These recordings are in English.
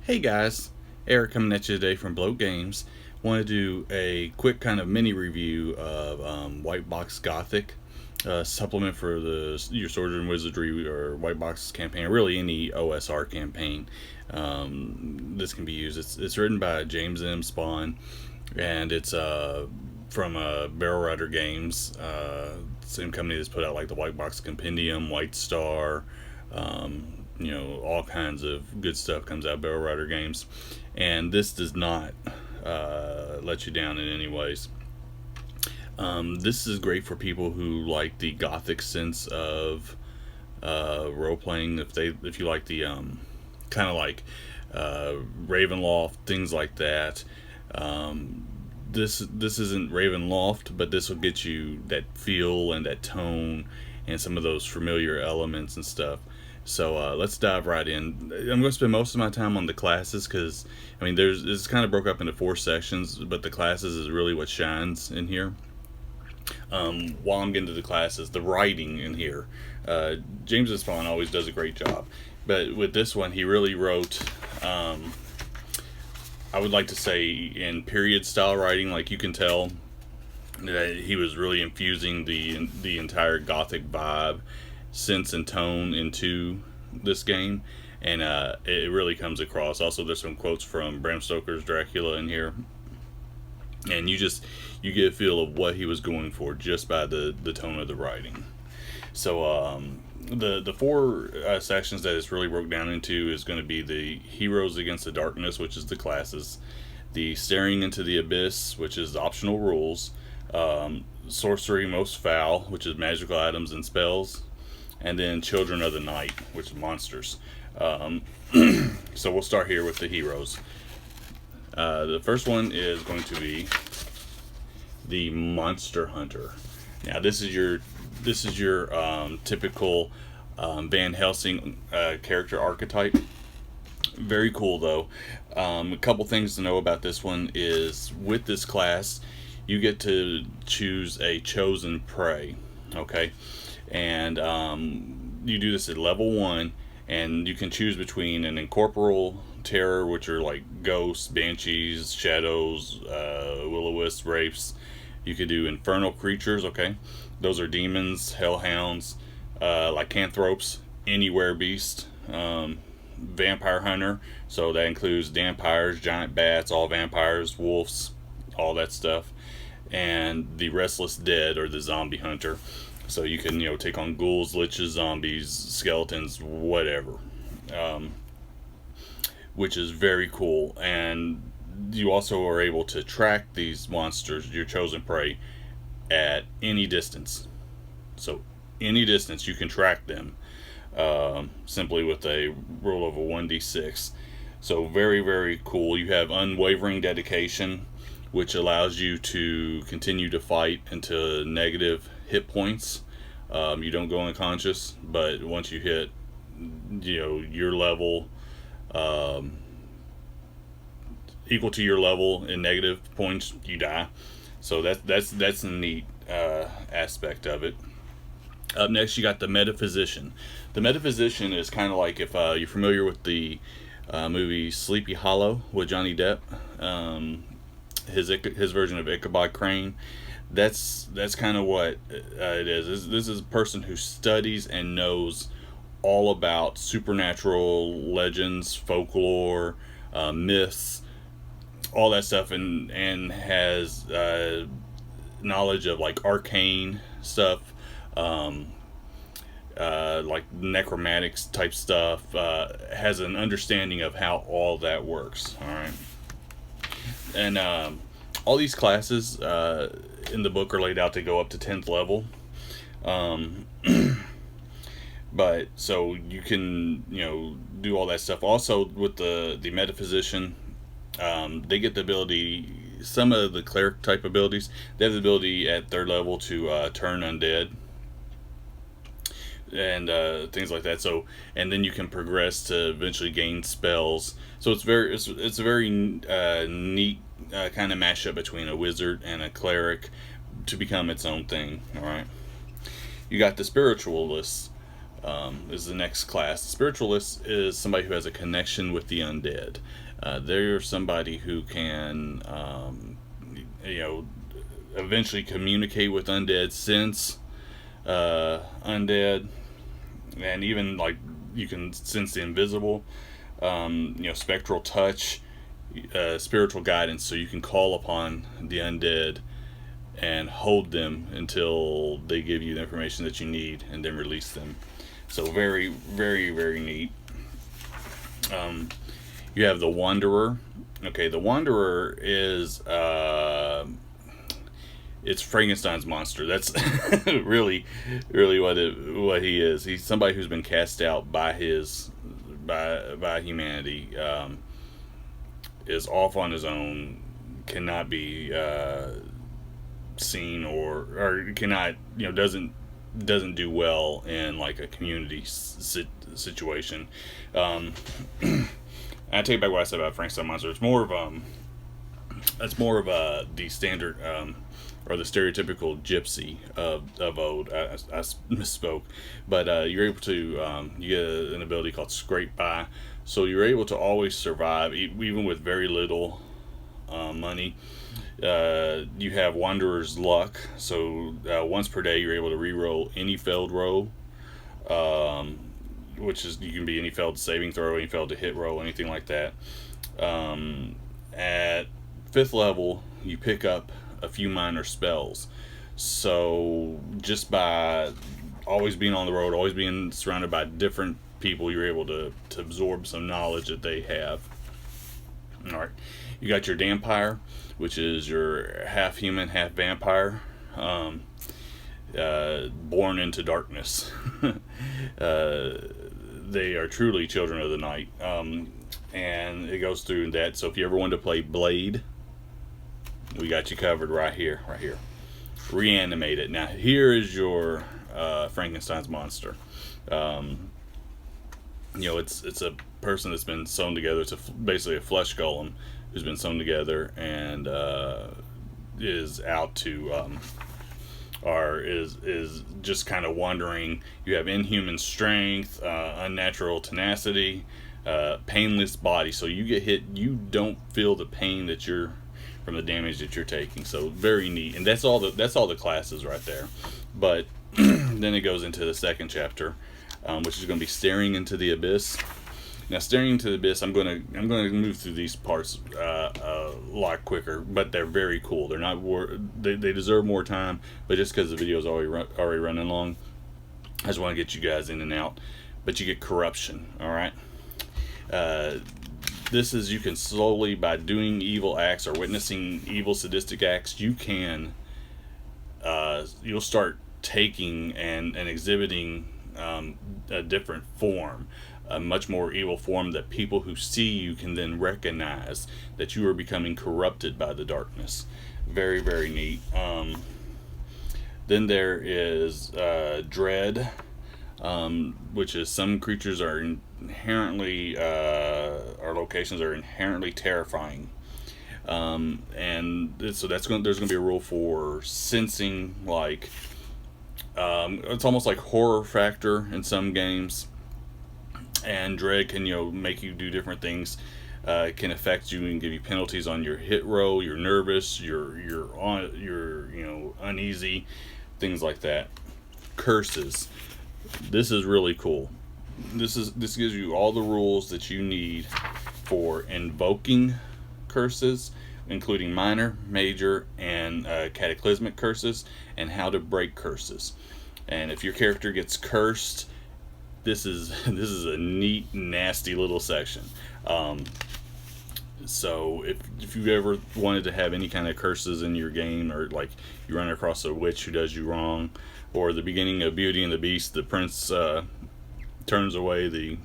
Hey guys, Eric coming at you today from Bloat Games. Want to do a quick kind of mini review of White Box Gothic, supplement for your Sword and Wizardry or White Box campaign, or really any OSR campaign. This can be used. It's written by James M. Spawn, and it's from Barrel Rider Games, same company that's put out like the White Box Compendium, White Star. All kinds of good stuff comes out of Barrel Rider Games, and this does not let you down in any ways. This is great for people who like the Gothic sense of role playing. If you like the kind of like Ravenloft, things like that. This isn't Ravenloft, but this will get you that feel and that tone and some of those familiar elements and stuff. So let's dive right in. I'm going to spend most of my time on the classes because, it's kind of broke up into four sections, but the classes is really what shines in here. While I'm getting to the classes, the writing in here, James Spawn always does a great job, but with this one, he really wrote. I would like to say in period style writing, like you can tell that he was really infusing the entire Gothic vibe, sense, and tone into this game, and it really comes across. Also, there's some quotes from Bram Stoker's Dracula in here, and you get a feel of what he was going for just by the tone of the writing. So the four sections that it's really broke down into is going to be the Heroes Against the Darkness, which is the classes, the Staring into the Abyss, which is the optional rules, Sorcery Most Foul, which is magical items and spells, and then Children of the Night, which is monsters. So we'll start here with the heroes. The first one is going to be the Monster Hunter. Now this is your typical Van Helsing character archetype. Very cool though. A couple things to know about this one is with this class, you get to choose a chosen prey. Okay, and you do this at level 1, and you can choose between an incorporeal terror, which are like ghosts, banshees, shadows, will-o-wisps, wraiths. You could do infernal creatures. Okay, those are demons, hellhounds, lycanthropes, anywhere beast, vampire hunter, so that includes vampires, giant bats, all vampires, wolves, all that stuff, and the restless dead, or the zombie hunter. So you can take on ghouls, liches, zombies, skeletons, whatever, which is very cool. And you also are able to track these monsters, your chosen prey, at any distance. So any distance you can track them, simply with a roll of a 1d6. So very, very cool. You have unwavering dedication, which allows you to continue to fight into negative hit points. You don't go unconscious, but once you hit your level, equal to your level in negative points, you die. So that's a neat aspect of it. Up next, you got the Metaphysician. The Metaphysician is kind of like, if you're familiar with the movie Sleepy Hollow with Johnny Depp, his version of Ichabod Crane. That's kind of what it is. This is a person who studies and knows all about supernatural legends, folklore, myths, all that stuff, and has knowledge of like arcane stuff, like necromantics type stuff, has an understanding of how all that works. All right, and all these classes in the book are laid out to go up to 10th level. But so you can do all that stuff. Also with the Metaphysician, they get the ability, some of the cleric type abilities, they have the ability at 3rd level to turn undead and things like that. So, and then you can progress to eventually gain spells. So it's a very neat kind of mashup between a wizard and a cleric to become its own thing. All right, you got the spiritualists. is the next class. Spiritualist is somebody who has a connection with the undead. They're somebody who can, eventually communicate with undead, sense undead, and even like you can sense the invisible. Spectral touch, spiritual guidance, so you can call upon the undead and hold them until they give you the information that you need and then release them. So very, very, very neat. You have the Wanderer. Okay, the Wanderer is it's Frankenstein's monster. That's really, really what he is. He's somebody who's been cast out by humanity. Is off on his own, cannot be seen or cannot, doesn't do well in like a community situation. I take back what I said about Frankenstein monster. It's more of the standard or the stereotypical gypsy of old. I misspoke, but you're able to you get an ability called Scrape By, so you're able to always survive even with very little money. You have Wanderer's Luck, so once per day you're able to re-roll any failed roll, which is, you can be any failed saving throw, any failed to hit roll, anything like that. At 5th level, you pick up a few minor spells. So just by always being on the road, always being surrounded by different people, you're able to absorb some knowledge that they have. All right, you got your Dampire, which is your half human, half vampire, born into darkness. They are truly children of the night, and it goes through that. So if you ever want to play Blade, we got you covered right here. Reanimate it. Now here is your Frankenstein's monster. It's a person that's been sewn together. It's basically a flesh golem who's been sewn together and is out to or is just kind of wandering. You have inhuman strength, unnatural tenacity, painless body. So you get hit, you don't feel the pain that you're from the damage that you're taking. So very neat, and that's all the classes right there. But then it goes into the second chapter, which is going to be Staring into the Abyss. Now, Staring into the Abyss, I'm going to move through these parts a lot quicker, but they're very cool. They're not they deserve more time, but just because the video is already running long, I just want to get you guys in and out. But you get Corruption. All right. This is, you can slowly, by doing evil acts or witnessing evil sadistic acts, you can you'll start taking and exhibiting a different form, a much more evil form that people who see you can then recognize that you are becoming corrupted by the darkness. Very, very neat. Then there is Dread, which is some creatures are inherently, or locations are inherently terrifying. And so there's going to be a rule for sensing, like, it's almost like horror factor in some games. And Dread can, make you do different things. It can affect you and give you penalties on your hit roll. You're nervous. You're uneasy, things like that. Curses. This is really cool. This gives you all the rules that you need for invoking curses, including minor, major, and cataclysmic curses, and how to break curses. And if your character gets cursed, this is a neat, nasty little section. So if you ever wanted to have any kind of curses in your game, or like you run across a witch who does you wrong, or the beginning of Beauty and the Beast, the prince turns away the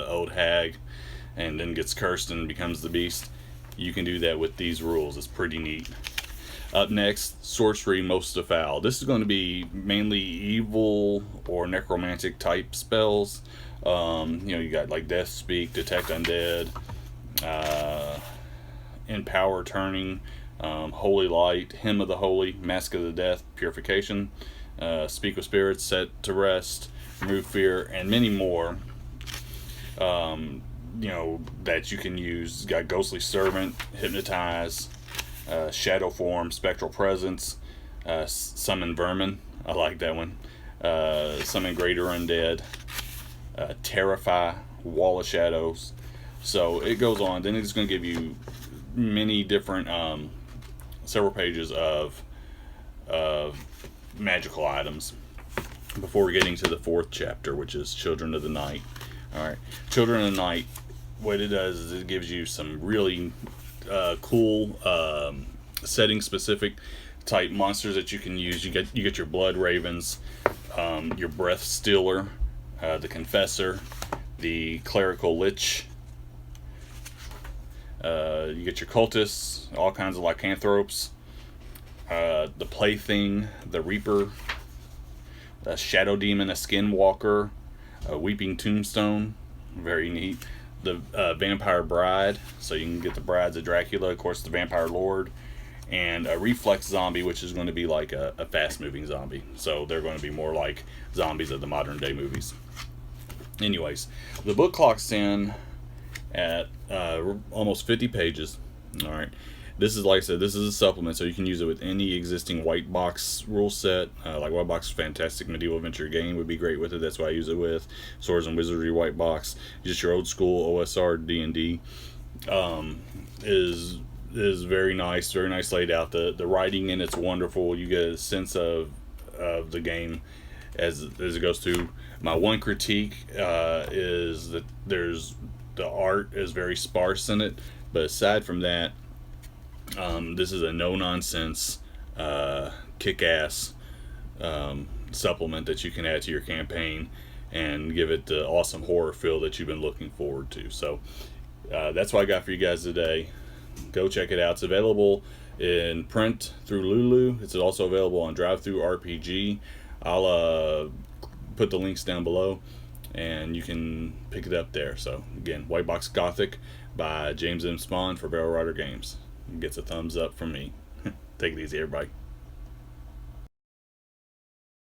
old hag and then gets cursed and becomes the beast, you can do that with these rules. It's pretty neat. Up next, Sorcery Most Foul. This is going to be mainly evil or necromantic type spells. You got like Death Speak, Detect Undead, Empower Turning, Holy Light, Hymn of the Holy, Mask of the Death, Purification. Speak with Spirits, Set to Rest, Remove Fear, and many more. That you can use. It's got Ghostly Servant, Hypnotize, Shadow Form, Spectral Presence, Summon Vermin. I like that one. Summon Greater Undead, Terrify, Wall of Shadows. So it goes on. Then it's going to give you many different, several pages of magical items before getting to the 4th chapter, which is Children of the Night. Alright, Children of the Night, what it does is it gives you some really cool setting specific type monsters that you can use. You get your Blood Ravens, your Breath Stealer, the Confessor, the Clerical Lich. You get your Cultists, all kinds of lycanthropes, the Plaything, the Reaper, a Shadow Demon, a Skinwalker, a Weeping Tombstone, very neat. The Vampire Bride, so you can get the Brides of Dracula, of course the Vampire Lord, and a Reflex Zombie, which is going to be like a fast-moving zombie. So they're going to be more like zombies of the modern day movies. Anyways, the book clocks in at almost 50 pages. Alright. This is, like I said, this is a supplement, so you can use it with any existing white box rule set. Like White Box Fantastic Medieval Adventure Game would be great with it. That's why I use it with Swords and Wizardry white box. Just your old school OSR D&D is very nice laid out. The writing in it's wonderful. You get a sense of the game as it goes through. My one critique is that the art is very sparse in it, but aside from that, this is a no-nonsense, kick-ass supplement that you can add to your campaign and give it the awesome horror feel that you've been looking forward to. So that's what I got for you guys today. Go check it out. It's available in print through Lulu. It's also available on DRIVETHRURPG. I'll put the links down below, and you can pick it up there. So again, White Box Gothic by James M. Spawn for Barrel Rider Games. Gets a thumbs up from me. Take it easy, everybody.